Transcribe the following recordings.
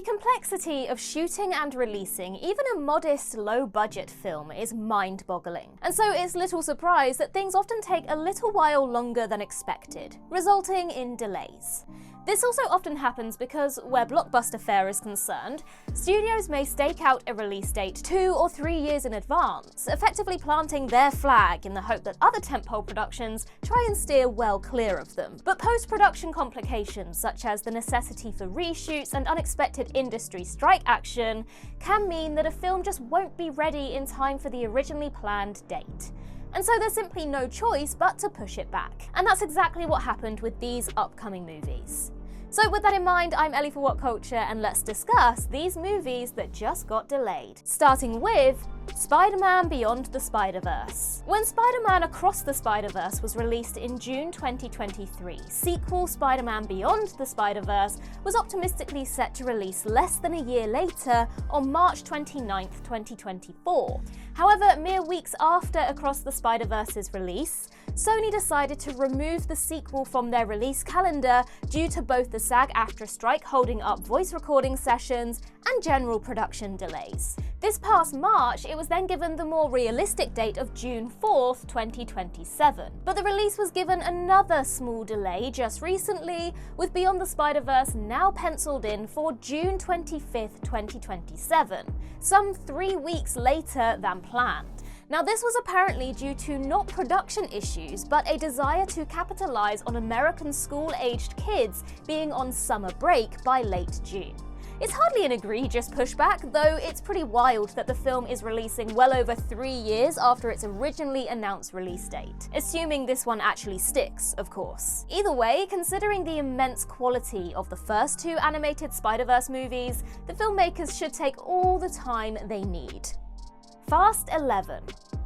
complexity of shooting and releasing even a modest, low-budget film is mind-boggling, and so it's little surprise that things often take a little while longer than expected, resulting in delays. This also often happens because, where blockbuster fare is concerned, studios may stake out a release date 2 or 3 years in advance, effectively planting their flag in the hope that other tentpole productions try and steer well clear of them. But post-production complications, such as the necessity for reshoots and unexpected industry strike action, can mean that a film just won't be ready in time for the originally planned date. And so there's simply no choice but to push it back. And that's exactly what happened with these upcoming movies. So with that in mind, I'm Ellie for Whatculture, and let's discuss these movies that just got delayed. Starting with Spider-Man Beyond the Spider-Verse. When Spider-Man Across the Spider-Verse was released in June 2023, sequel Spider-Man Beyond the Spider-Verse was optimistically set to release less than a year later on March 29th, 2024. However, mere weeks after Across the Spider-Verse's release, Sony decided to remove the sequel from their release calendar due to both the SAG-AFTRA strike holding up voice recording sessions and general production delays. This past March, it was then given the more realistic date of June 4th, 2027. But the release was given another small delay just recently, with Beyond the Spider-Verse now penciled in for June 25th, 2027, some 3 weeks later than planned. Now, this was apparently due to not production issues, but a desire to capitalize on American school-aged kids being on summer break by late June. It's hardly an egregious pushback, though it's pretty wild that the film is releasing well over 3 years after its originally announced release date. Assuming this one actually sticks, of course. Either way, considering the immense quality of the first 2 animated Spider-Verse movies, the filmmakers should take all the time they need. Fast 11.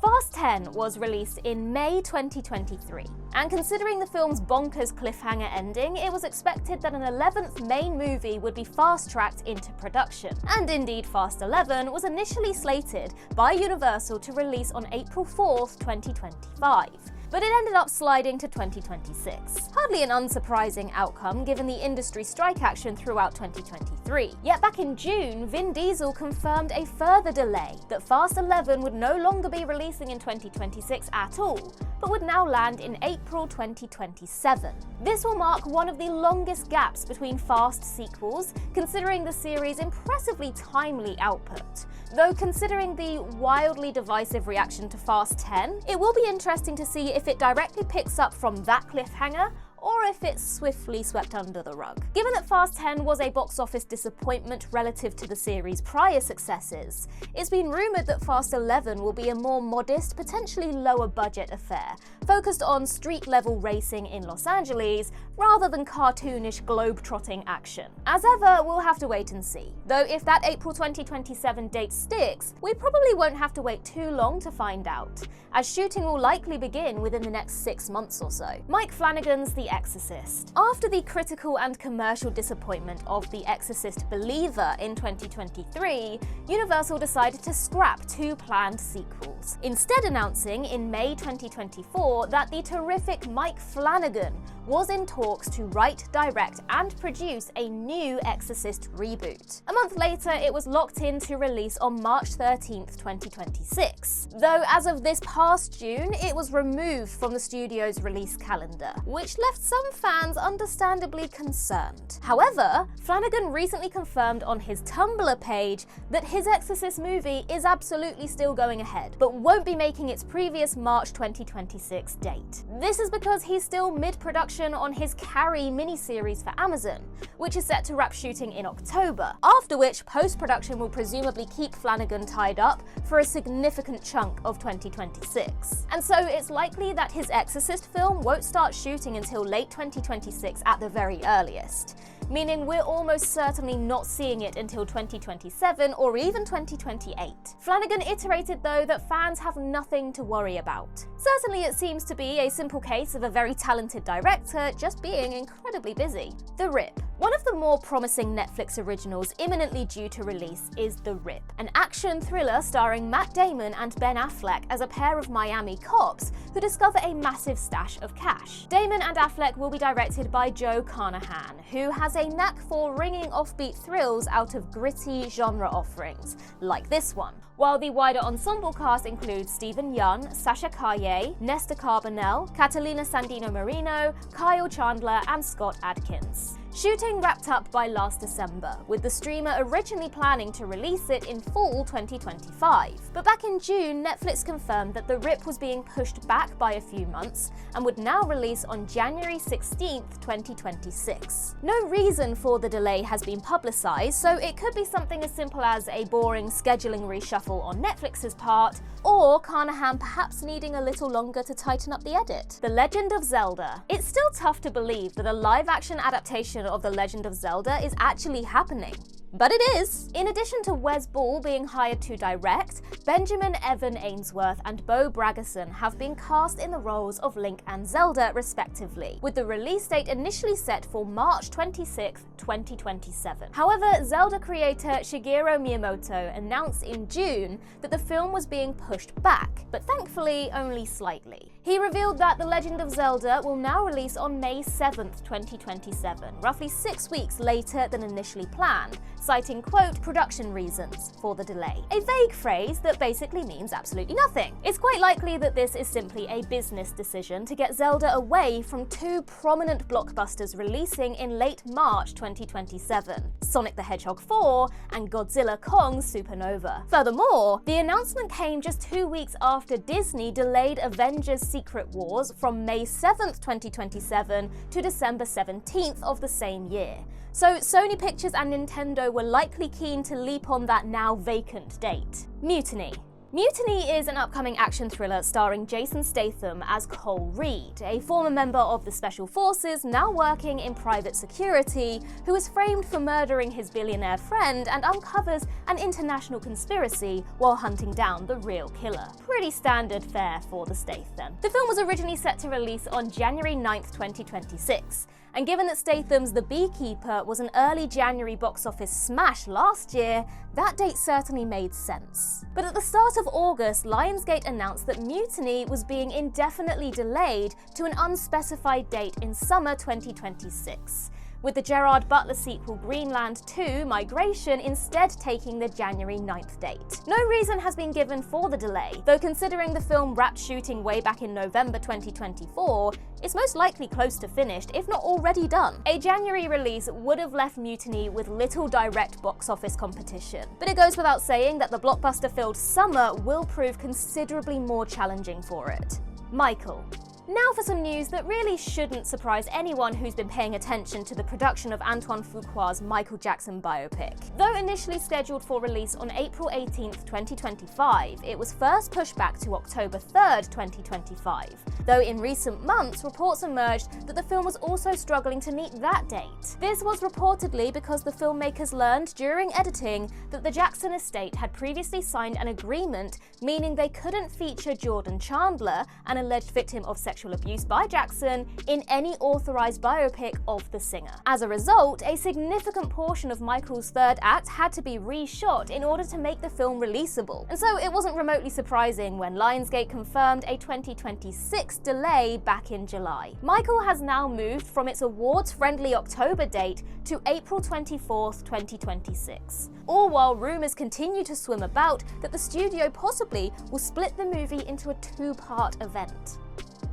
Fast 10 was released in May 2023, and considering the film's bonkers cliffhanger ending, it was expected that an 11th main movie would be fast-tracked into production. And indeed, Fast 11 was initially slated by Universal to release on April 4th, 2025. But it ended up sliding to 2026. Hardly an unsurprising outcome given the industry strike action throughout 2023. Yet back in June, Vin Diesel confirmed a further delay, that Fast 11 would no longer be releasing in 2026 at all, but would now land in April 2027. This will mark one of the longest gaps between Fast sequels, considering the series' impressively timely output. Though considering the wildly divisive reaction to Fast 10, it will be interesting to see if it directly picks up from that cliffhanger or if it's swiftly swept under the rug. Given that Fast 10 was a box office disappointment relative to the series' prior successes, it's been rumoured that Fast 11 will be a more modest, potentially lower budget affair, focused on street-level racing in Los Angeles rather than cartoonish globe-trotting action. As ever, we'll have to wait and see. Though if that April 2027 date sticks, we probably won't have to wait too long to find out, as shooting will likely begin within the next 6 months or so. Mike Flanagan's The Exorcist. After the critical and commercial disappointment of The Exorcist Believer in 2023, Universal decided to scrap 2 planned sequels, instead announcing in May 2024 that the terrific Mike Flanagan was in talks to write, direct, and produce a new Exorcist reboot. A month later, it was locked in to release on March 13th, 2026. Though as of this past June, it was removed from the studio's release calendar, which left some fans understandably concerned. However, Flanagan recently confirmed on his Tumblr page that his Exorcist movie is absolutely still going ahead, but won't be making its previous March 2026 date. This is because he's still mid-production on his Carrie miniseries for Amazon, which is set to wrap shooting in October, after which post-production will presumably keep Flanagan tied up for a significant chunk of 2026. And so it's likely that his Exorcist film won't start shooting until late 2026 at the very earliest, meaning we're almost certainly not seeing it until 2027 or even 2028. Flanagan iterated, though, that fans have nothing to worry about. Certainly it seems to be a simple case of a very talented director just being incredibly busy. The Rip. One of the more promising Netflix originals imminently due to release is The Rip, an action thriller starring Matt Damon and Ben Affleck as a pair of Miami cops who discover a massive stash of cash. Damon and Affleck will be directed by Joe Carnahan, who has a knack for wringing offbeat thrills out of gritty genre offerings, like this one. While the wider ensemble cast includes Stephen Yeun, Sasha Calle, Nesta Carbonell, Catalina Sandino Marino, Kyle Chandler, and Scott Adkins. Shooting wrapped up by last December, with the streamer originally planning to release it in fall 2025. But back in June, Netflix confirmed that The Rip was being pushed back by a few months and would now release on January 16th, 2026. No reason for the delay has been publicized, so it could be something as simple as a boring scheduling reshuffle on Netflix's part, or Carnahan perhaps needing a little longer to tighten up the edit. The Legend of Zelda. It's still tough to believe that a live-action adaptation of The Legend of Zelda is actually happening. But it is! In addition to Wes Ball being hired to direct, Benjamin Evan Ainsworth and Bo Bragason have been cast in the roles of Link and Zelda, respectively, with the release date initially set for March 26, 2027. However, Zelda creator Shigeru Miyamoto announced in June that the film was being pushed back, but thankfully only slightly. He revealed that The Legend of Zelda will now release on May 7th, 2027, roughly 6 weeks later than initially planned, citing, quote, production reasons for the delay. A vague phrase that basically means absolutely nothing. It's quite likely that this is simply a business decision to get Zelda away from two prominent blockbusters releasing in late March 2027, Sonic the Hedgehog 4 and Godzilla Kong Supernova. Furthermore, the announcement came just 2 weeks after Disney delayed Avengers Secret Wars from May 7th, 2027 to December 17th of the same year. So Sony Pictures and Nintendo were likely keen to leap on that now vacant date. Mutiny. Mutiny is an upcoming action thriller starring Jason Statham as Cole Reed, a former member of the Special Forces now working in private security, who is framed for murdering his billionaire friend and uncovers an international conspiracy while hunting down the real killer. Pretty standard fare for the Statham. The film was originally set to release on January 9th, 2026. And given that Statham's The Beekeeper was an early January box office smash last year, that date certainly made sense. But at the start of August, Lionsgate announced that Mutiny was being indefinitely delayed to an unspecified date in summer 2026, with the Gerard Butler sequel Greenland 2 Migration instead taking the January 9th date. No reason has been given for the delay, though considering the film wrapped shooting way back in November 2024, it's most likely close to finished, if not already done. A January release would have left Mutiny with little direct box office competition, but it goes without saying that the blockbuster-filled summer will prove considerably more challenging for it. Michael. Now for some news that really shouldn't surprise anyone who's been paying attention to the production of Antoine Fuqua's Michael Jackson biopic. Though initially scheduled for release on April 18th, 2025, it was first pushed back to October 3rd, 2025. Though in recent months, reports emerged that the film was also struggling to meet that date. This was reportedly because the filmmakers learned during editing that the Jackson estate had previously signed an agreement meaning they couldn't feature Jordan Chandler, an alleged victim of sexual abuse by Jackson, in any authorized biopic of the singer. As a result, a significant portion of Michael's third act had to be reshot in order to make the film releasable. And so it wasn't remotely surprising when Lionsgate confirmed a 2026 delay back in July. Michael has now moved from its awards-friendly October date to April 24th, 2026. All while rumors continue to swim about that the studio possibly will split the movie into a two-part event.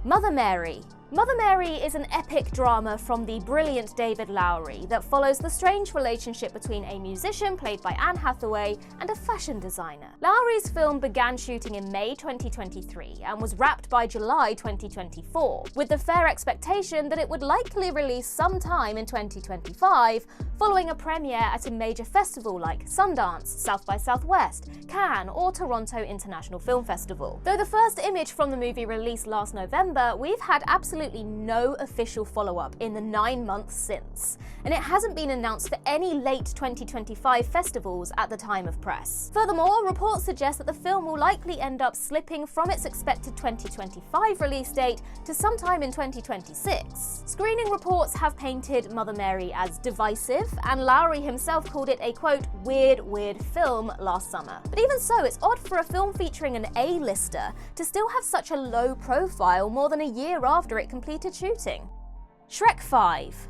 Mother Mary. Mother Mary is an epic drama from the brilliant David Lowery that follows the strange relationship between a musician played by Anne Hathaway and a fashion designer. Lowery's film began shooting in May 2023 and was wrapped by July 2024, with the fair expectation that it would likely release sometime in 2025, following a premiere at a major festival like Sundance, South by Southwest, Cannes, or Toronto International Film Festival. Though the first image from the movie released last November, we've had absolutely absolutely no official follow-up in the 9 months since, and it hasn't been announced for any late 2025 festivals at the time of press. Furthermore, reports suggest that the film will likely end up slipping from its expected 2025 release date to sometime in 2026. Screening reports have painted Mother Mary as divisive, and Lowry himself called it a, quote, weird film last summer. But even so, it's odd for a film featuring an A-lister to still have such a low profile more than a year after it completed shooting. Shrek 5.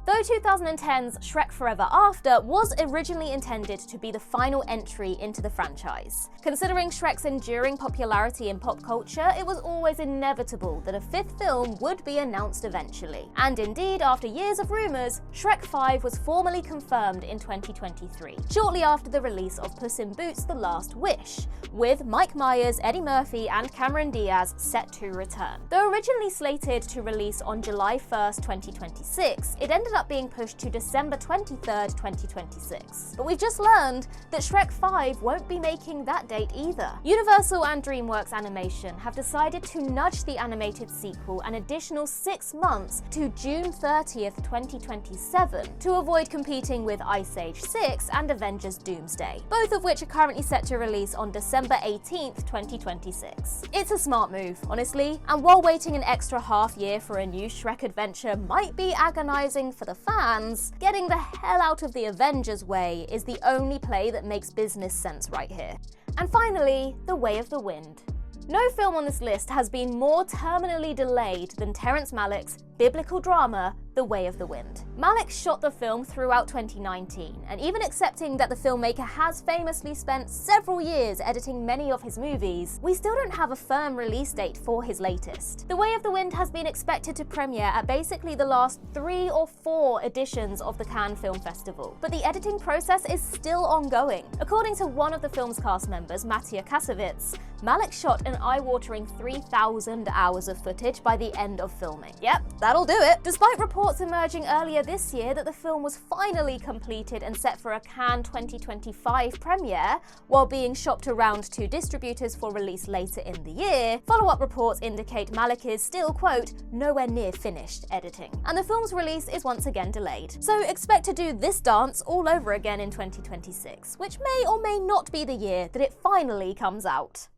Though 2010's Shrek Forever After was originally intended to be the final entry into the franchise, considering Shrek's enduring popularity in pop culture, it was always inevitable that a fifth film would be announced eventually. And indeed, after years of rumours, Shrek 5 was formally confirmed in 2023, shortly after the release of Puss in Boots: The Last Wish, with Mike Myers, Eddie Murphy and Cameron Diaz set to return. Though originally slated to release on July 1st, 2026, it ended up being pushed to December 23rd, 2026. But we've just learned that Shrek 5 won't be making that date either. Universal and DreamWorks Animation have decided to nudge the animated sequel an additional 6 months to June 30th, 2027 to avoid competing with Ice Age 6 and Avengers Doomsday, both of which are currently set to release on December 18th, 2026. It's a smart move, honestly, and while waiting an extra half year for a new Shrek adventure might be agonizing for the fans, getting the hell out of the Avengers way is the only play that makes business sense right here. And finally, The Way of the Wind. No film on this list has been more terminally delayed than Terrence Malick's biblical drama, The Way of the Wind. Malick shot the film throughout 2019, and even accepting that the filmmaker has famously spent several years editing many of his movies, we still don't have a firm release date for his latest. The Way of the Wind has been expected to premiere at basically the last 3 or 4 editions of the Cannes Film Festival, but the editing process is still ongoing. According to one of the film's cast members, Matija Kasovitz, Malick shot an eye-watering 3,000 hours of footage by the end of filming. Yep, that'll do it. Despite reports emerging earlier this year that the film was finally completed and set for a Cannes 2025 premiere, while being shopped around to distributors for release later in the year, follow-up reports indicate Malick is still, quote, nowhere near finished editing, and the film's release is once again delayed. So expect to do this dance all over again in 2026, which may or may not be the year that it finally comes out.